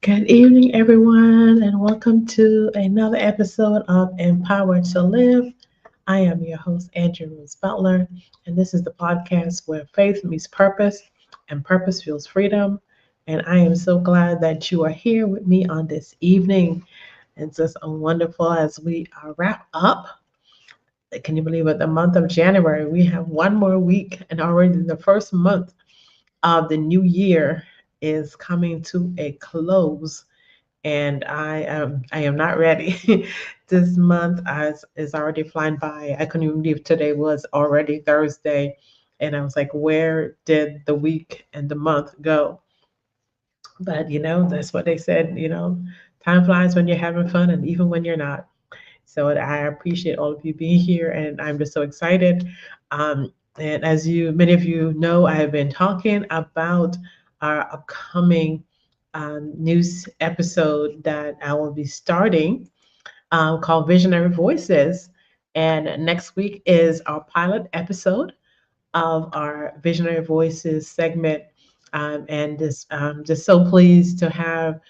Good evening, everyone, and welcome to another episode of Empowered to Live. I am your host, Andrew Rose Butler, and this is the podcast where faith meets purpose and purpose fuels freedom. And I am so glad that you are here with me on this evening. It's just wonderful as we wrap up. Can you believe it? The month of January, we have one more week, and already the first month of the new year is coming to a close and I am not ready. This month is already flying by. I couldn't even believe today was already Thursday, and I was like, where did the week and the month go? But that's what they said. Time flies when you're having fun, and even when you're not. So I appreciate all of you being here, and I'm just so excited. And as many of you know, I have been talking about our upcoming news episode that I will be starting called Visionary Voices. And next week is our pilot episode of our Visionary Voices segment. And just so pleased to have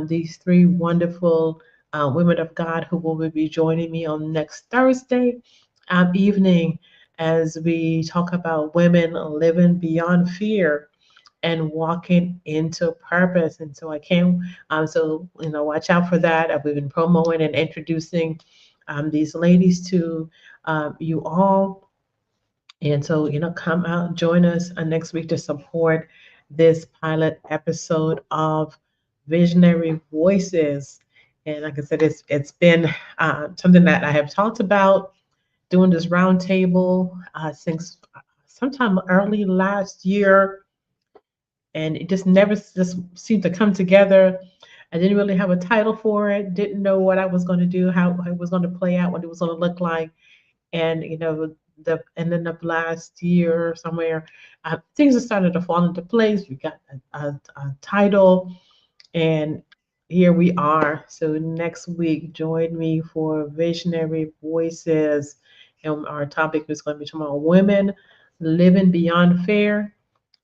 these three wonderful women of God who will be joining me on next Thursday evening as we talk about women living beyond fear and walking into purpose. And so I can't, watch out for that. We've been promoting and introducing these ladies to you all, and so, come out, join us next week to support this pilot episode of Visionary Voices. And like I said, it's been something that I have talked about doing this roundtable since sometime early last year, and it just never just seemed to come together. I didn't really have a title for it. Didn't know what I was going to do, how it was going to play out, what it was going to look like. And the ending of last year somewhere, things have started to fall into place. We got a title, and here we are. So next week, join me for Visionary Voices, and our topic is going to be tomorrow: women living beyond fear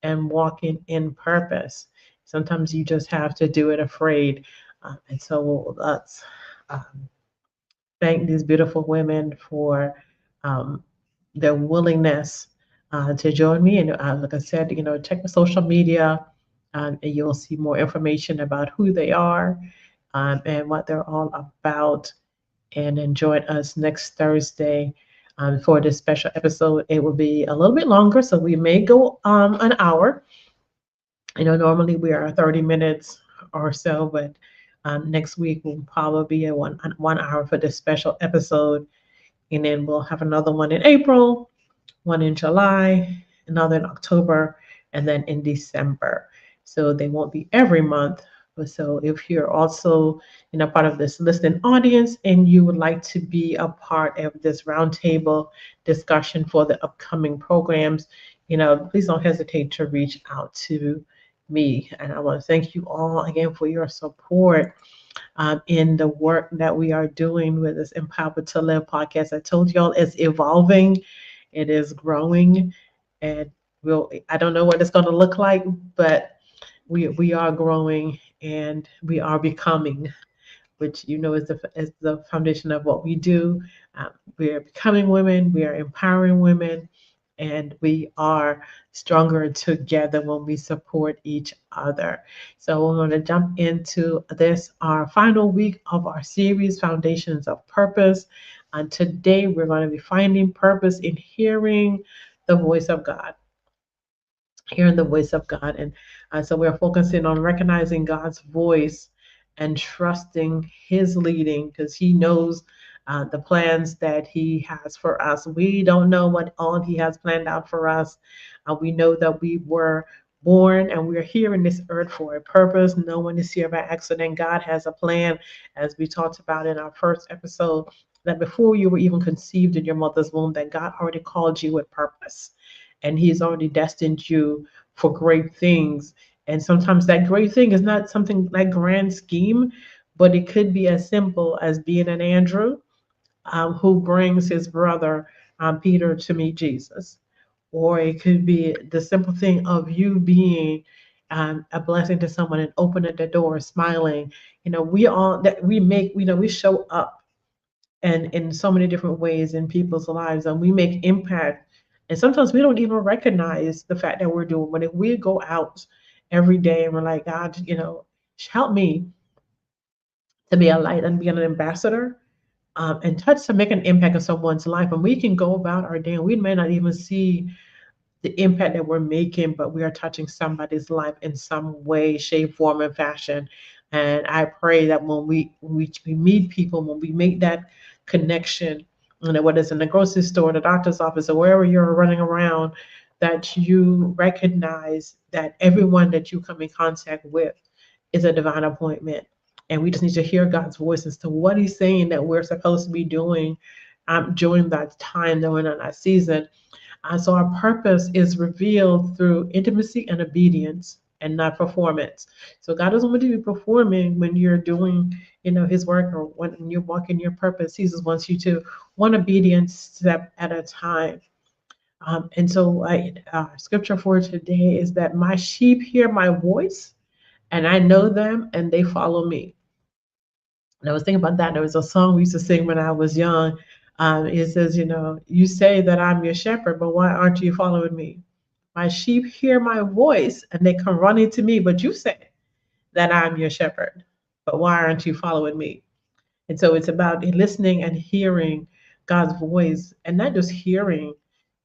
and walking in purpose. Sometimes you just have to do it afraid, and so let's um, thank these beautiful women for um, their willingness to join me. And like I said, check the social media, and you'll see more information about who they are and what they're all about. And then join us next Thursday for this special episode. It will be a little bit longer, so we may go an hour. Normally we are 30 minutes or so, but next week will probably be a 1 hour for this special episode. And then we'll have another one in April, one in July, another in October, and then in December. So they won't be every month. But so if you're also part of this listening audience and you would like to be a part of this roundtable discussion for the upcoming programs, please don't hesitate to reach out to me. And I want to thank you all again for your support in the work that we are doing with this Empowered to Live podcast. I told y'all it's evolving, it is growing, and I don't know what it's going to look like, but we are growing and we are becoming, which is the foundation of what we do. We are becoming women, we are empowering women, and we are stronger together when we support each other. So we're going to jump into this, our final week of our series, Foundations of Purpose. And today we're going to be finding purpose in hearing the voice of God. Hearing the voice of God. And so we're focusing on recognizing God's voice and trusting His leading, because He knows the plans that He has for us. We don't know what all He has planned out for us. We know that we were born and we're here in this earth for a purpose. No one is here by accident. God has a plan, as we talked about in our first episode, that before you were even conceived in your mother's womb, that God already called you with purpose. And He's already destined you for great things. And sometimes that great thing is not something like grand scheme, but it could be as simple as being an Andrew who brings his brother Peter to meet Jesus. Or it could be the simple thing of you being a blessing to someone and opening the door, smiling. We all that we make, we show up and in so many different ways in people's lives, and we make impact. And sometimes we don't even recognize the fact that we're doing. But if we go out every day and we're like, God, help me to be a light and be an ambassador, and touch to make an impact in someone's life, and we can go about our day, and we may not even see the impact that we're making, but we are touching somebody's life in some way, shape, form, and fashion. And I pray that when we meet people, when we make that connection, whether it's in the grocery store, the doctor's office, or wherever you're running around, that you recognize that everyone that you come in contact with is a divine appointment. And we just need to hear God's voice as to what He's saying that we're supposed to be doing during that time, during that season. So our purpose is revealed through intimacy and obedience and not performance. So God doesn't want you to be performing when you're doing, His work, or when you're walking your purpose. He just wants you to one obedience step at a time. And so scripture for today is that my sheep hear my voice, and I know them, and they follow me. And I was thinking about that. There was a song we used to sing when I was young. It says, you say that I'm your shepherd, but why aren't you following me? My sheep hear my voice and they come running to me, but you say that I'm your shepherd, but why aren't you following me? And so it's about listening and hearing God's voice, and not just hearing.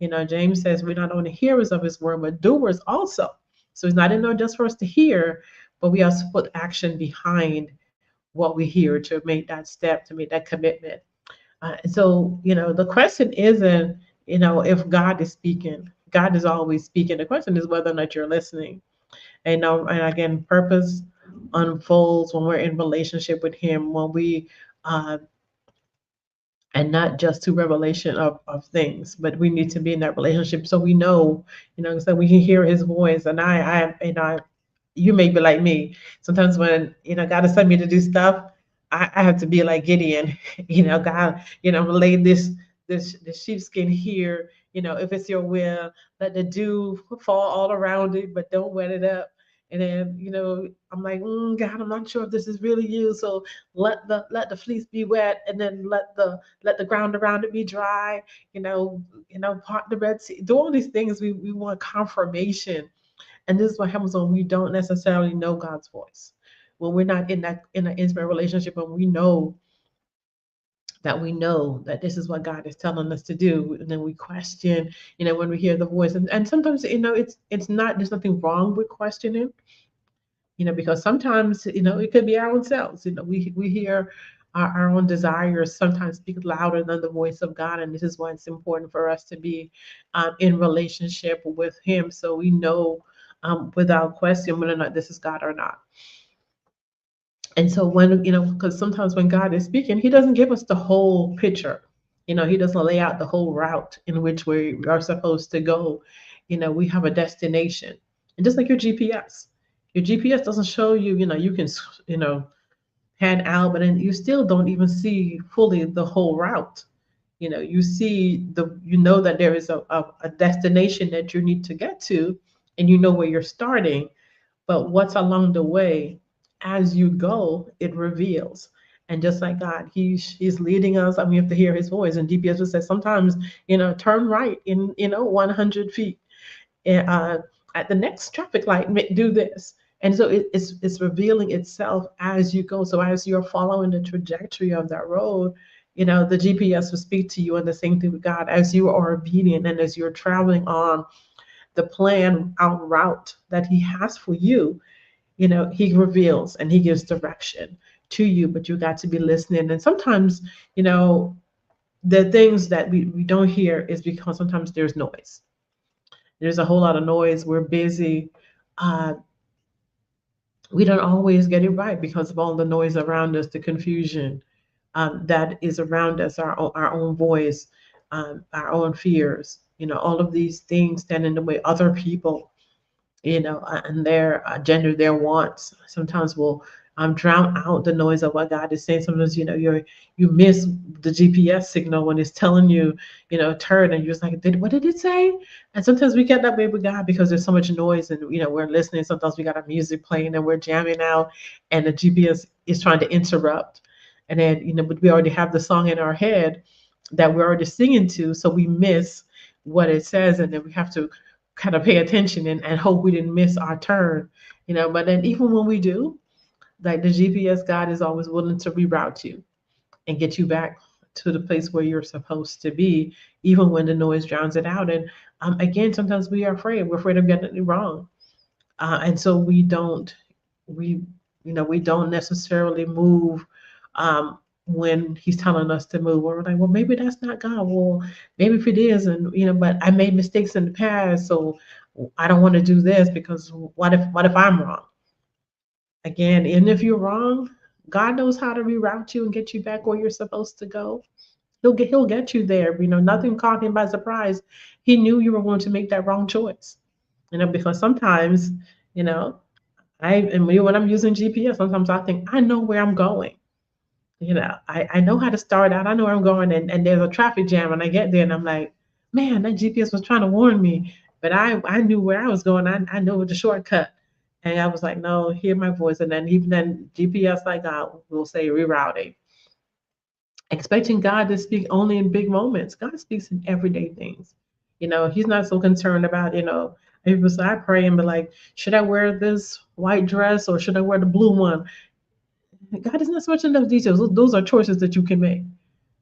James says we're not only hearers of his word, but doers also. So it's not enough just for us to hear, but we also put action behind what we hear to make that step, to make that commitment. So, the question isn't, if God is speaking. God is always speaking. The question is whether or not you're listening. And again, purpose unfolds when we're in relationship with Him, when we, uh, and not just to revelation of things, but we need to be in that relationship so we know, so we can hear His voice. And you may be like me. Sometimes when God has sent me to do stuff, I have to be like Gideon. God, lay this sheepskin here. If it's your will, let the dew fall all around it, but don't wet it up. And then I'm like, God, I'm not sure if this is really you. So let the fleece be wet, and then let the ground around it be dry. Part the Red Sea. Do all these things. We want confirmation. And this is what happens when we don't necessarily know God's voice. When we're not in an intimate relationship, and we know that this is what God is telling us to do, and then we question, when we hear the voice. And sometimes, it's not, there's nothing wrong with questioning, because sometimes, it could be our own selves. We hear our own desires sometimes speak louder than the voice of God. And this is why it's important for us to be in relationship with Him, so we know without question whether or not this is God or not. And so when, because sometimes when God is speaking, He doesn't give us the whole picture. He doesn't lay out the whole route in which we are supposed to go. We have a destination. And just like your GPS doesn't show you, you can, pan out, but then you still don't even see fully the whole route. You know that there is a destination that you need to get to, and you know where you're starting, but what's along the way as you go, it reveals. And just like God, He's leading us. I mean, we have to hear His voice. And GPS will say sometimes, turn right in 100 feet. At the next traffic light, do this. And so it's revealing itself as you go. So as you're following the trajectory of that road, the GPS will speak to you. And the same thing with God, as you are obedient and as you're traveling on the plan out route that He has for you, He reveals and He gives direction to you. But you got to be listening. And sometimes, the things that we don't hear is because sometimes there's noise. There's a whole lot of noise. We're busy. Uh, we don't always get it right because of all the noise around us, the confusion that is around us, our own voice, our own fears. All of these things stand in the way. Other people, and their agenda, their wants sometimes will drown out the noise of what God is saying. Sometimes, you miss the GPS signal when it's telling you, turn, and you're just like, what did it say? And sometimes we get that way with God because there's so much noise, and we're listening. Sometimes we got our music playing and we're jamming out, and the GPS is trying to interrupt. And then, but we already have the song in our head that we're already singing to, so we miss what it says, and then we have to kind of pay attention and hope we didn't miss our turn. But then even when we do, like the GPS God is always willing to reroute you and get you back to the place where you're supposed to be, even when the noise drowns it out. And again, sometimes we are afraid. We're afraid of getting it wrong, and so we we don't necessarily move when He's telling us to move. Or we're like, well, maybe that's not God. Well, maybe if it is, and but I made mistakes in the past, so I don't want to do this because what if I'm wrong? Again, and if you're wrong, God knows how to reroute you and get you back where you're supposed to go. He'll get you there. Nothing caught Him by surprise. He knew you were going to make that wrong choice. Because sometimes, you know, when I'm using GPS, sometimes I think I know where I'm going. I know how to start out. I know where I'm going, and there's a traffic jam, and I get there, and I'm like, man, that GPS was trying to warn me, but I knew where I was going. I knew the shortcut, and I was like, no, hear my voice, and then even then GPS, like God will say rerouting. Expecting God to speak only in big moments. God speaks in everyday things. He's not so concerned about, people say, I pray and be like, should I wear this white dress or should I wear the blue one? God is not so much in those details. Those are choices that you can make.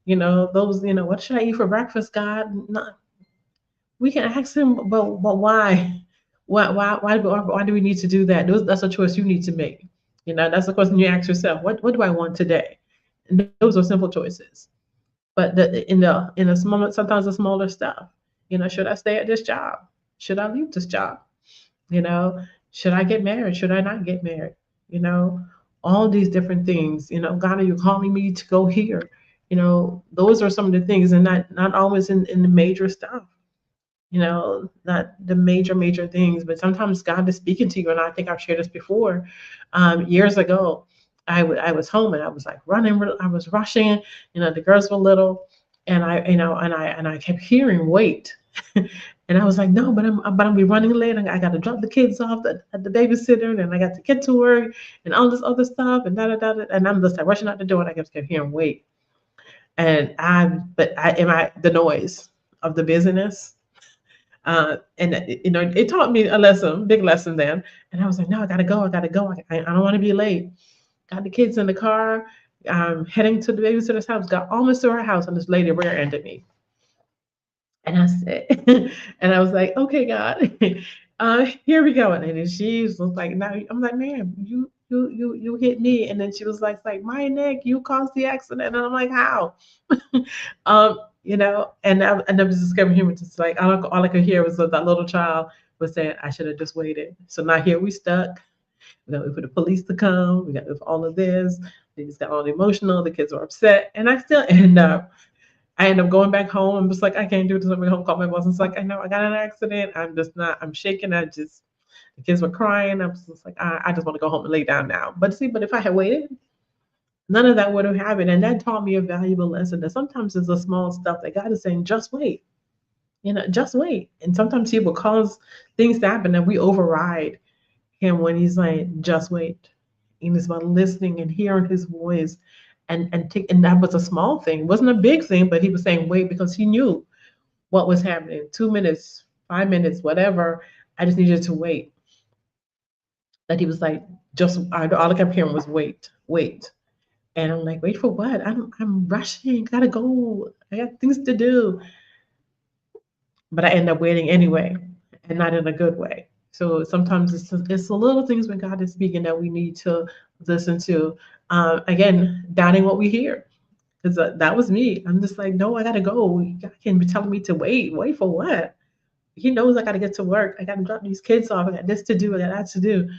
What should I eat for breakfast, God? Not, we can ask Him, but why? Why do we need to do that? That's a choice you need to make. That's the question you ask yourself. What do I want today? And those are simple choices. But in a small, sometimes the smaller stuff. Should I stay at this job? Should I leave this job? You know, should I get married? Should I not get married? You know, all these different things. God, are you calling me to go here? Those are some of the things, and not always in the major stuff. Not the major things, but sometimes God is speaking to you. And I think I've shared this before. Years ago, I was home and I was like running, I was rushing. The girls were little, and I kept hearing wait. And I was like, no, but I'm be running late. And I got to drop the kids off at the babysitter, and I got to get to work, and all this other stuff, and da da da. And I'm just like rushing out the door, and I kept hearing wait. And the noise of the busyness. And it taught me a lesson, big lesson then. And I was like, no, I gotta go. I don't want to be late. Got the kids in the car, heading to the babysitter's house. Got almost to her house, and this lady rear-ended me. And I said, and I was like, okay, God, here we go. And then she was like, now I'm like, ma'am, you hit me. And then she was like, my neck, you caused the accident. And I'm like, how? And I was just coming here, just like all I could hear was that little child was saying, I should have just waited. So now here we stuck. We got to wait for the police to come. We got to do all of this. They just got all emotional. The kids were upset, and I end up going back home. I'm just like, I can't do this. I'm going home, call my boss. It's like, I know I got an accident. I'm just not. I'm shaking. The kids were crying. I was just like, I just want to go home and lay down now. But if I had waited, none of that would have happened. And that taught me a valuable lesson that sometimes it's the small stuff that God is saying, just wait. Just wait. And sometimes He will cause things to happen and we override Him when He's like, just wait. And it's about listening and hearing His voice. And that was a small thing. It wasn't a big thing, but He was saying wait because He knew what was happening. 2 minutes, 5 minutes, whatever. I just needed to wait. That He was like, all I kept hearing was wait, wait. And I'm like, wait for what? I'm rushing, gotta go. I got things to do. But I end up waiting anyway, and not in a good way. So sometimes it's the little things when God is speaking that we need to listen to. Again, doubting what we hear. Because that was me. I'm just like, no, I gotta go. God can't be telling me to wait. Wait for what? He knows I gotta get to work. I gotta drop these kids off. I got this to do. I got that to do.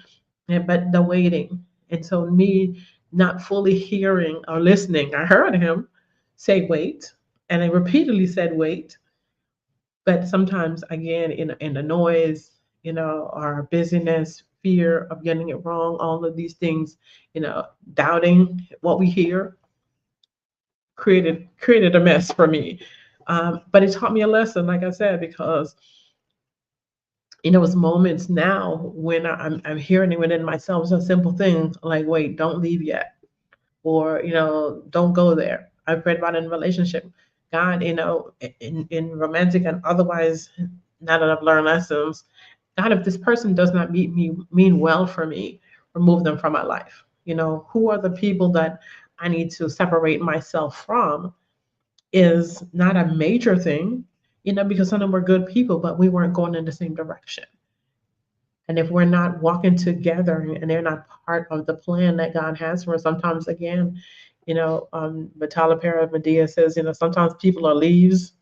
But the waiting. And so me not fully hearing or listening, I heard Him say wait, and I repeatedly said wait. But sometimes, again, in the noise, our busyness, fear of getting it wrong, all of these things, doubting what we hear created a mess for me. But it taught me a lesson, like I said, because it was moments now when I'm hearing it within myself. It's a simple thing like, wait, don't leave yet, or don't go there. I've read about in relationship, God, in romantic and otherwise. Now that I've learned lessons, God, if this person does not mean well for me, remove them from my life. Who are the people that I need to separate myself from is not a major thing, because some of them were good people, but we weren't going in the same direction. And if we're not walking together and they're not part of the plan that God has for us, sometimes again, Vitala Medea says, sometimes people are leaves,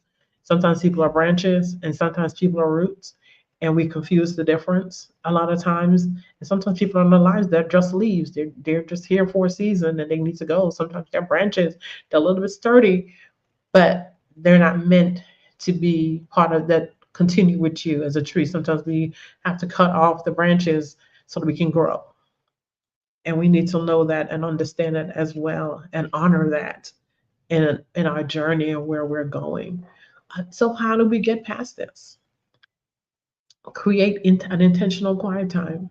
sometimes people are branches, and sometimes people are roots. And we confuse the difference a lot of times. And sometimes people in our lives, they're just leaves. They're just here for a season and they need to go. Sometimes they're branches, they're a little bit sturdy, but they're not meant to be part of that, continue with you as a tree. Sometimes we have to cut off the branches so that we can grow. And we need to know that and understand it as well and honor that in our journey and where we're going. So how do we get past this? Create an intentional quiet time,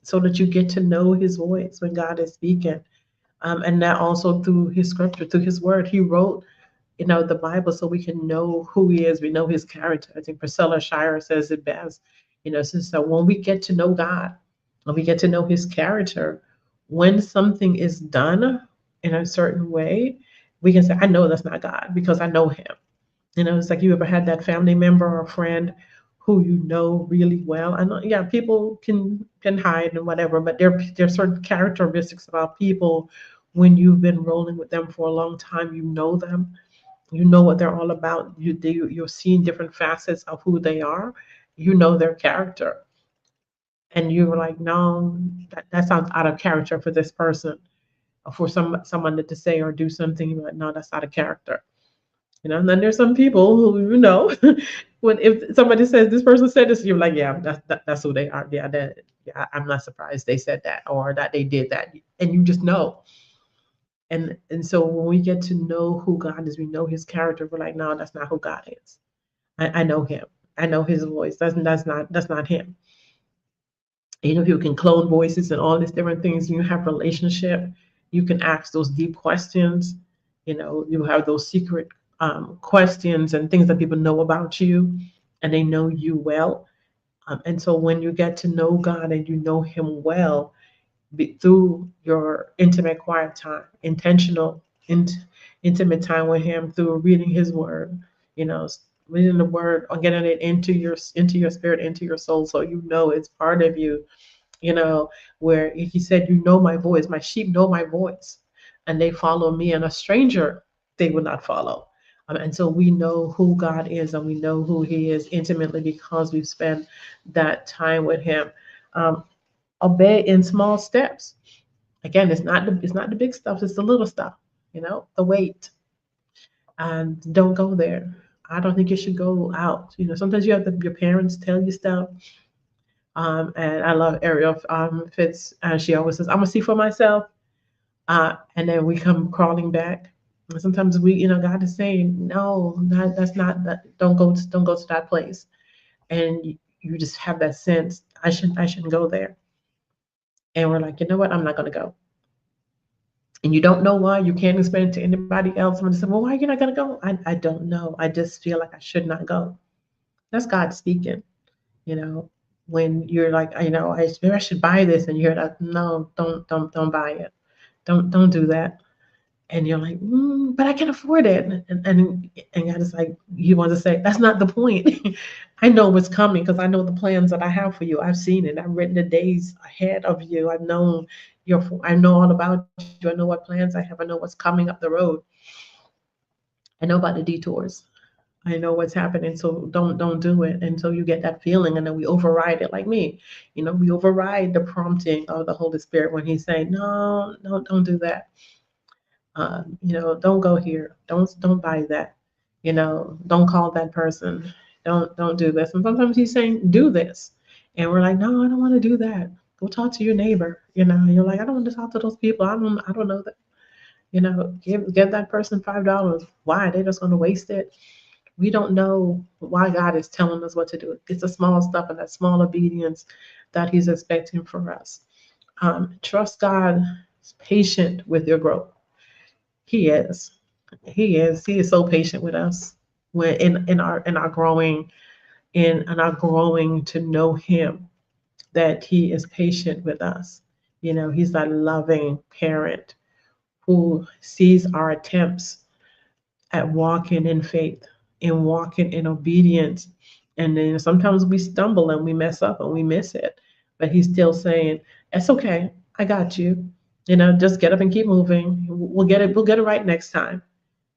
so that you get to know his voice when God is speaking. And that also through his scripture, through his word. He wrote the Bible so we can know who he is. We know his character. I think Priscilla Shire says it best. So when we get to know God, when we get to know his character, when something is done in a certain way, we can say, I know that's not God because I know him. It's like, you ever had that family member or friend who you know really well? I know, yeah, people can hide and whatever, but there's certain characteristics about people when you've been rolling with them for a long time. You know them, you know what they're all about. You're seeing different facets of who they are. You know their character, and you were like, no, that sounds out of character for this person, or for someone to say or do something. You're like, no, that's out of character. And then there's some people who when if somebody says this person said this, you're like, yeah, that's who they are. Yeah, yeah, I'm not surprised they said that or that they did that, and you just know. And so when we get to know who God is, we know his character, we're like, no, that's not who God is. I know him. I know his voice. That's not him. People can clone voices and all these different things. You have relationship, you can ask those deep questions. You have those secret questions and things that people know about you, and they know you well. And so when you get to know God and you know him well, through your intimate quiet time, intentional intimate time with him, through reading his word, you know, reading the word or getting it into your spirit, into your soul, so it's part of you. Where he said, my voice, my sheep know my voice, and they follow me, and a stranger they will not follow. And so we know who God is, and we know who he is intimately because we've spent that time with him. Um, Obey in small steps. Again, it's not the big stuff, it's the little stuff, the weight. And don't go there. I don't think you should go out. Sometimes you have your parents tell you stuff. And I love Ariel Fitz. She always says, I'm gonna see for myself. And then we come crawling back. And sometimes God is saying, no, that's not that. Don't go to that place. And you just have that sense, I shouldn't go there. And we're like, you know what? I'm not gonna go. And you don't know why. You can't explain it to anybody else. Somebody said, well, why are you not gonna go? I don't know. I just feel like I should not go. That's God speaking. you know, when you're like, maybe I should buy this, and you're like, no, don't buy it. Don't do that. And you're like, but I can afford it. And God is like, you want to say, that's not the point. I know what's coming because I know the plans that I have for you. I've seen it. I've written the days ahead of you. I know all about you. I know what plans I have. I know what's coming up the road. I know about the detours. I know what's happening, so don't do it until you get that feeling, and then we override it. Like me, we override the prompting of the Holy Spirit when He's saying, "No, no, don't do that. Don't go here. Don't buy that. Don't call that person. Don't do this." And sometimes He's saying, "Do this," And we're like, no, I don't want to do that. Go talk to your neighbor. And you're like, I don't want to talk to those people. I don't know that. Give that person $5. Why? They're just going to waste it. We don't know why God is telling us what to do. It's the small stuff and that small obedience that He's expecting from us. Trust God is patient with your growth. He is. He is. He is so patient with us when in our growing in our growing to know Him, that He is patient with us. He's that loving parent who sees our attempts at walking in faith and walking in obedience. And then sometimes we stumble and we mess up and we miss it. But He's still saying, "It's okay. I got you. Just get up and keep moving. We'll get it. We'll get it right next time."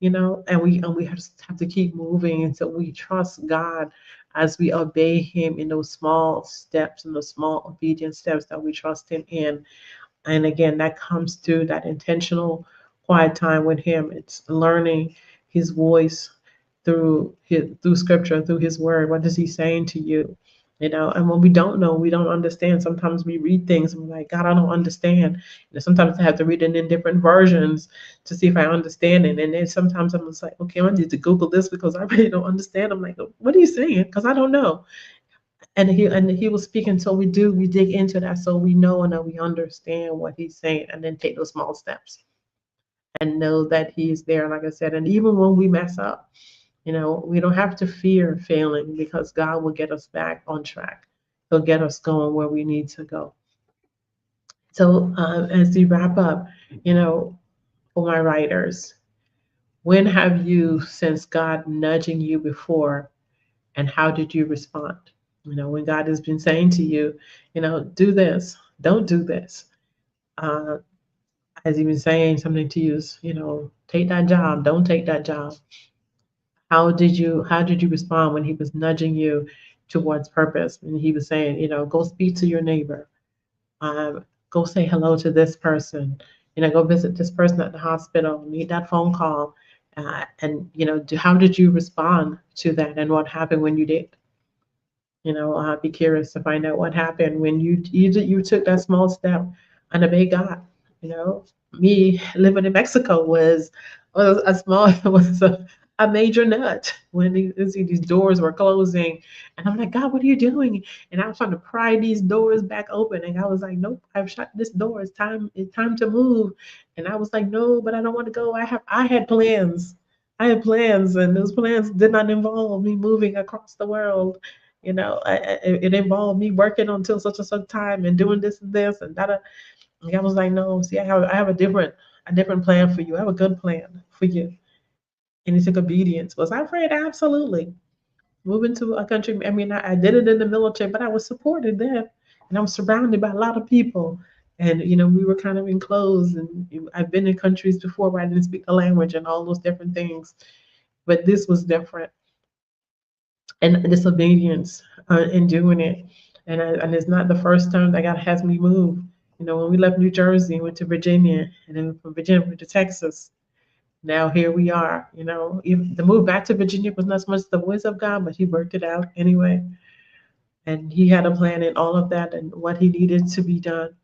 And we just have to keep moving until we trust God as we obey Him in those small steps and those small obedient steps that we trust Him in. And again, that comes through that intentional quiet time with Him. It's learning His voice through Scripture, through His Word. What is He saying to you? And when we don't know, we don't understand. Sometimes we read things and we're like, God, I don't understand. Sometimes I have to read it in different versions to see if I understand it. And then sometimes I'm just like, okay, I need to Google this because I really don't understand. I'm like, what are you saying? Because I don't know. And he was speaking, so we dig into that so we know and that we understand what He's saying, and then take those small steps and know that He's there, like I said. And even when we mess up, we don't have to fear failing, because God will get us back on track. He'll get us going where we need to go. So as we wrap up, for my writers, when have you sensed God nudging you before, and how did you respond? When God has been saying to you, do this, don't do this. Uh, has He been saying something to you, take that job, don't take that job. How did you respond when He was nudging you towards purpose? And He was saying, go speak to your neighbor, go say hello to this person, go visit this person at the hospital, make that phone call, and how did you respond to that, and what happened when you did? I'd be curious to find out what happened when you took that small step and obeyed God. You know, me living in Mexico was a small was a major nut when these doors were closing, and I'm like, God, what are you doing? And I was trying to pry these doors back open, and I was like, nope, I've shut this door. It's time to move. And I was like, no, but I don't want to go. I had plans. I had plans, and those plans did not involve me moving across the world. It involved me working until such and such time and doing this and this and that. And I was like, no, see, I have a different plan for you. I have a good plan for you. And he took obedience. Was I afraid? Absolutely. Moving to a country, I mean, I did it in the military, but I was supported there. And I was surrounded by a lot of people. And, we were kind of enclosed. And I've been in countries before where I didn't speak the language and all those different things. But this was different. And disobedience in doing it. And it's not the first time that God has me move. When we left New Jersey, went to Virginia, and then from Virginia went to Texas. Now here we are. The move back to Virginia was not so much the voice of God, but He worked it out anyway. And He had a plan in all of that and what He needed to be done.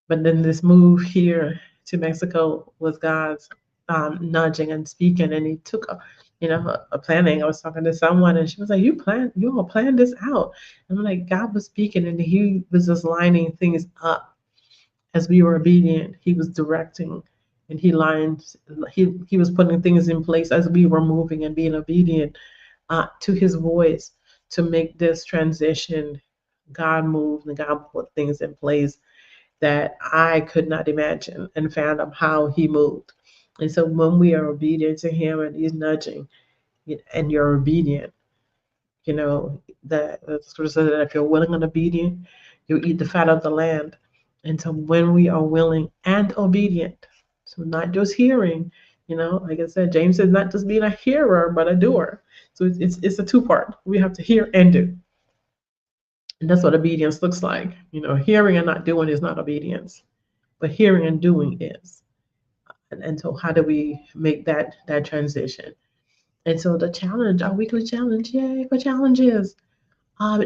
But then this move here to Mexico was God's nudging and speaking, and He took a planning. I was talking to someone, and she was like, you all plan this out." And I'm like, God was speaking, and He was just lining things up as we were obedient. He was directing, and He was putting things in place as we were moving and being obedient to His voice to make this transition. God moved and God put things in place that I could not imagine, and found out how He moved. And so when we are obedient to Him and He's nudging, and you're obedient, the scripture says that if you're willing and obedient, you eat the fat of the land. And so when we are willing and obedient, so not just hearing, like I said, James says not just being a hearer, but a doer. So it's a two-part. We have to hear and do. And that's what obedience looks like. Hearing and not doing is not obedience, but hearing and doing is. And so how do we make that transition? And so the challenge, our weekly challenge, yay for challenges.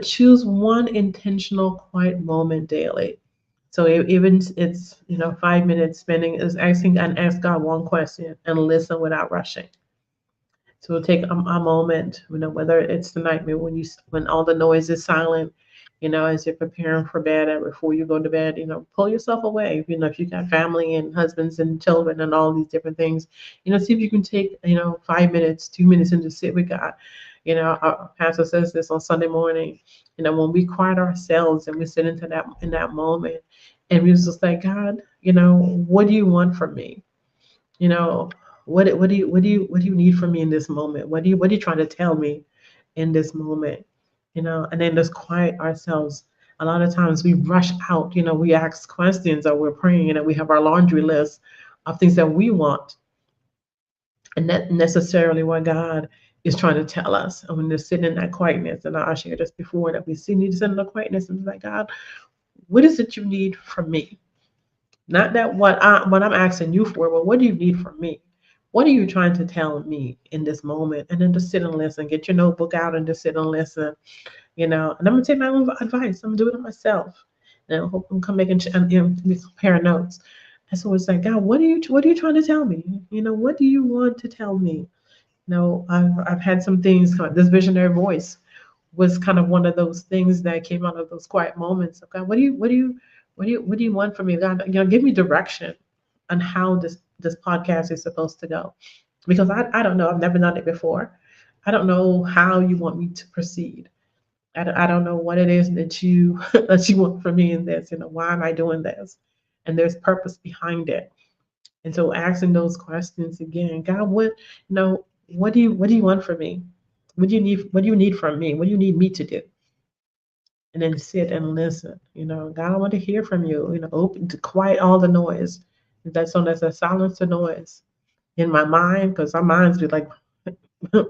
Choose one intentional quiet moment daily. So even it's 5 minutes spending is asking and ask God one question and listen without rushing. So we'll take a moment, whether it's the night, maybe when all the noise is silent, as you're preparing for bed and before you go to bed, pull yourself away. If you got family and husbands and children and all these different things, see if you can take, 5 minutes, 2 minutes and just sit with God. Our pastor says this on Sunday morning, when we quiet ourselves and we sit into that in that moment and we just like, God, what do you want from me? You know, what do you need from me in this moment? What are you trying to tell me in this moment? And then just quiet ourselves. A lot of times we rush out, we ask questions or we're praying and we have our laundry list of things that we want and not necessarily what God is trying to tell us. And when they're sitting in that quietness, and I shared this before, that need to sit in the quietness and be like, God, what is it you need from me? Not that what I'm asking you for, but what do you need from me? What are you trying to tell me in this moment? And then just sit and listen. Get your notebook out and just sit and listen. And I'm gonna take my own advice. I'm doing it myself. And I hope I'm come making compare notes. And so it's like, God, what are you trying to tell me? What do you want to tell me? I've had some things. This visionary voice was kind of one of those things that came out of those quiet moments. Okay, what do you want from me? God, give me direction on how this podcast is supposed to go, because I don't know. I've never done it before. I don't know how you want me to proceed. I don't know what it is that you that you want from me in this. Why am I doing this? And there's purpose behind it. And so asking those questions again, God, what do you want from me? What do you need from me? What do you need me to do? And then sit and listen. God, I want to hear from you. Open to quiet all the noise. That's a silence the noise in my mind, because our minds be like, I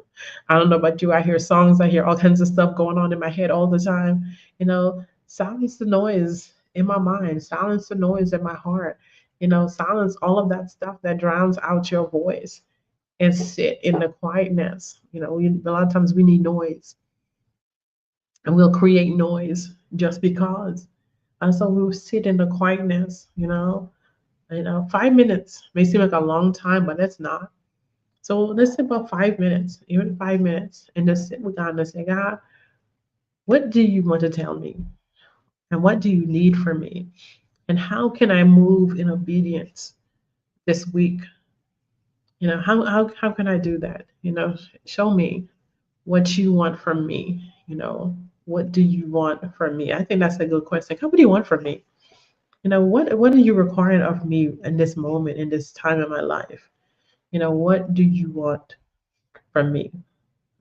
don't know about you. I hear songs, I hear all kinds of stuff going on in my head all the time. Silence the noise in my mind, silence the noise in my heart. Silence all of that stuff that drowns out your voice and sit in the quietness. A lot of times we need noise and we'll create noise just because. And so we'll sit in the quietness. 5 minutes may seem like a long time, but it's not. So let's say about 5 minutes, even 5 minutes, and just sit with God and say, God, what do you want to tell me? And what do you need from me? And how can I move in obedience this week? How can I do that? Show me what you want from me. What do you want from me? I think that's a good question. What do you want from me? What are you requiring of me in this moment, in this time in my life? What do you want from me?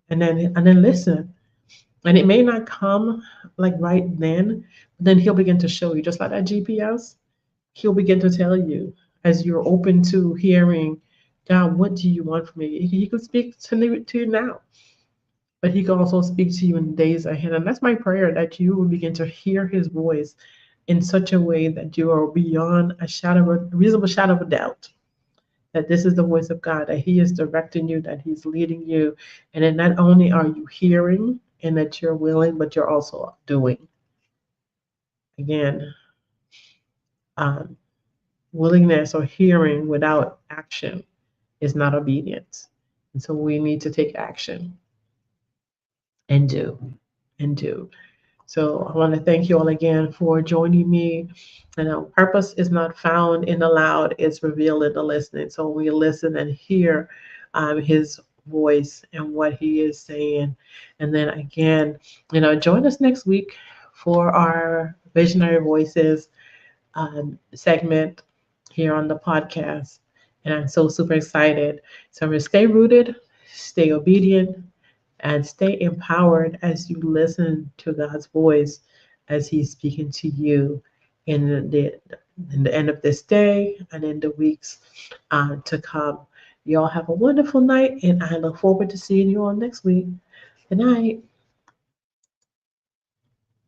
And then listen. And it may not come like right then, but then he'll begin to show you, just like that GPS. He'll begin to tell you as you're open to hearing, God, what do you want from me? He could speak to you now, but he can also speak to you in days ahead. And that's my prayer, that you will begin to hear his voice in such a way that you are beyond a reasonable shadow of a doubt that this is the voice of God, that he is directing you, that he's leading you. And then not only are you hearing and that you're willing, but you're also doing. Again, um, willingness or hearing without action is not obedience. And so we need to take action and do and do. So I want to thank you all again for joining me. Purpose is not found in the loud, it's revealed in the listening. So we listen and hear his voice and what he is saying. And then again, join us next week for our Visionary Voices segment here on the podcast. And I'm so super excited. So I'm going to stay rooted, stay obedient, and stay empowered as you listen to God's voice as he's speaking to you in the end of this day and in the weeks to come. You all have a wonderful night, and I look forward to seeing you all next week. Good night.